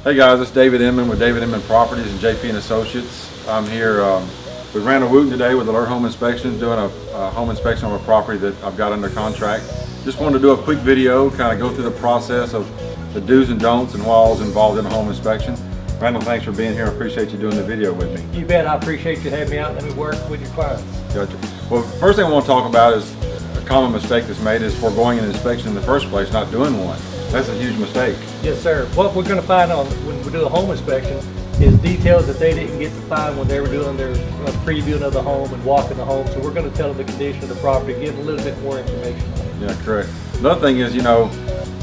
Hey guys, it's David Inman with David Inman Properties and JP and Associates. I'm here with Randall Wooten today with Alert Home Inspections, doing a home inspection on a property that I've got under contract. Just wanted to do a quick video, kind of go through the process of the do's and don'ts and what all's involved in a home inspection. Randall, thanks for being here. I appreciate you doing the video with me. You bet. I appreciate you having me out and let me work with your clients. Gotcha. Well, first thing I want to talk about is a common mistake that's made is foregoing an inspection in the first place, not doing one. That's a huge mistake. Yes, sir. What we're going to find on when we do a home inspection is details that they didn't get to find when they were doing their previewing of the home and walking the home. So we're going to tell them the condition of the property, give them a little bit more information on it. Yeah, correct. Another thing is,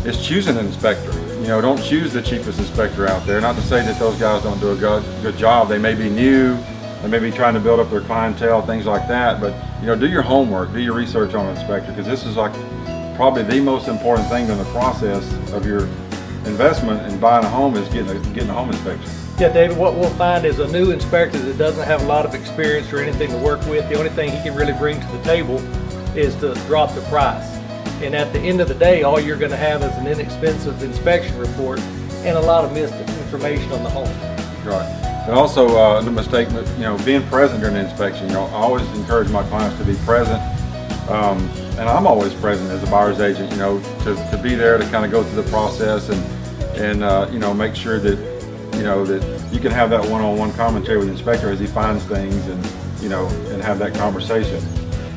is choosing an inspector. Don't choose the cheapest inspector out there. Not to say that those guys don't do a good job. They may be new, they may be trying to build up their clientele, things like that. But do your homework, do your research on an inspector, because this is like probably the most important thing in the process of your investment in buying a home is getting a home inspection. Yeah, David, what we'll find is a new inspector that doesn't have a lot of experience or anything to work with. The only thing he can really bring to the table is to drop the price. And at the end of the day, all you're going to have is an inexpensive inspection report and a lot of missed information on the home. Right. And also, the mistake, being present during the inspection. I always encourage my clients to be present. And I'm always present as a buyer's agent, to be there to kind of go through the process and make sure that, that you can have that one-on-one commentary with the inspector as he finds things and have that conversation.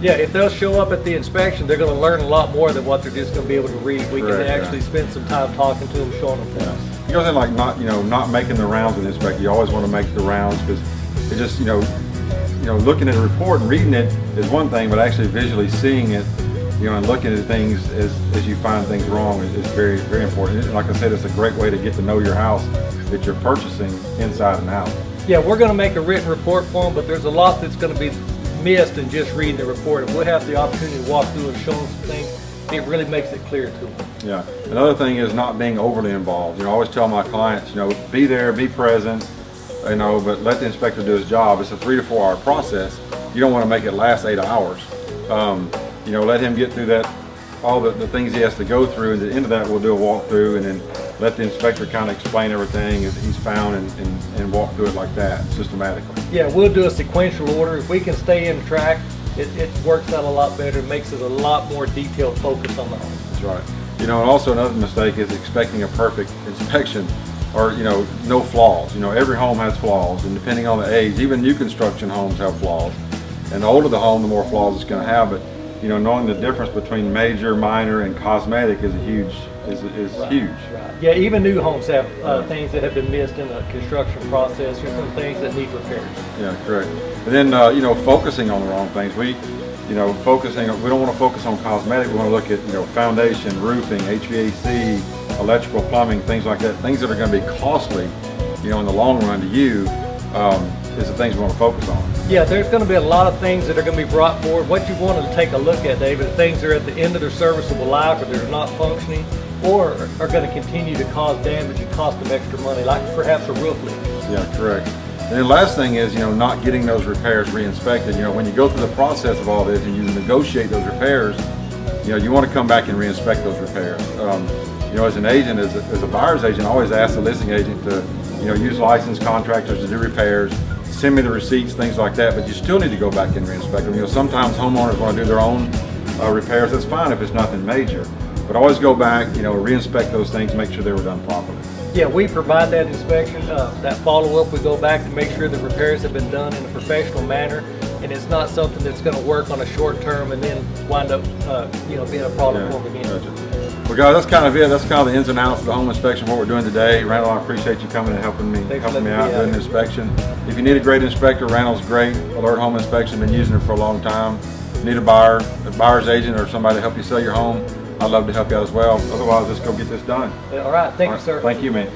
Yeah, if they'll show up at the inspection, they're going to learn a lot more than what they're just going to be able to read. We Correct, can actually spend some time talking to them, showing them things. Yeah. It goes in like not making the rounds with the inspector. You always want to make the rounds because it just, looking at a report and reading it is one thing, but actually visually seeing it, and looking at things as you find things wrong is very, very important. And like I said, it's a great way to get to know your house that you're purchasing inside and out. Yeah, we're going to make a written report for them, but there's a lot that's going to be missed in just reading the report. If we have the opportunity to walk through and show them some things, it really makes it clear to them. Yeah. Another thing is not being overly involved. I always tell my clients, be there, be present, but let the inspector do his job. It's a 3 to 4 hour process. You don't want to make it last 8 hours. Let him get through that, all the things he has to go through, and at the end of that we'll do a walkthrough and then let the inspector kind of explain everything that he's found and walk through it like that systematically. Yeah, we'll do a sequential order. If we can stay in track, it works out a lot better. It makes it a lot more detailed focus on the home. That's right. And also another mistake is expecting a perfect inspection or, no flaws. Every home has flaws, and depending on the age, even new construction homes have flaws. And the older the home, the more flaws it's going to have. But knowing the difference between major, minor, and cosmetic is huge. Right. Yeah, even new homes have things that have been missed in the construction process, or some things that need repairs. Yeah, correct. And then focusing on the wrong things. We don't want to focus on cosmetic. We want to look at foundation, roofing, HVAC, electrical, plumbing, things like that. Things that are going to be costly, in the long run to you, is the things we want to focus on. Yeah, there's going to be a lot of things that are going to be brought forward. What you want to take a look at, David, things that are at the end of their serviceable life, or they're not functioning, or are going to continue to cause damage and cost them extra money, like perhaps a roof leak. Yeah, correct. And then last thing is, not getting those repairs re-inspected. When you go through the process of all this and you negotiate those repairs, you want to come back and re-inspect those repairs. As an agent, as a buyer's agent, I always ask the listing agent to, use licensed contractors to do repairs, send me the receipts, things like that, but you still need to go back and re-inspect them. Sometimes homeowners want to do their own repairs. That's fine if it's nothing major, but always go back, re-inspect those things, make sure they were done properly. Yeah, we provide that inspection, that follow-up. We go back to make sure the repairs have been done in a professional manner, and it's not something that's going to work on a short term and then wind up, being a problem for them again. Gotcha. Well, guys, that's kind of it. That's kind of the ins and outs of the home inspection, what we're doing today. Randall, I appreciate you coming and helping me out doing the inspection. If you need a great inspector, Randall's great. Alert Home Inspection, been using it for a long time. Need a buyer's agent, or somebody to help you sell your home, I'd love to help you out as well. Otherwise, let's go get this done. All right. Thank you, sir. Thank you, man.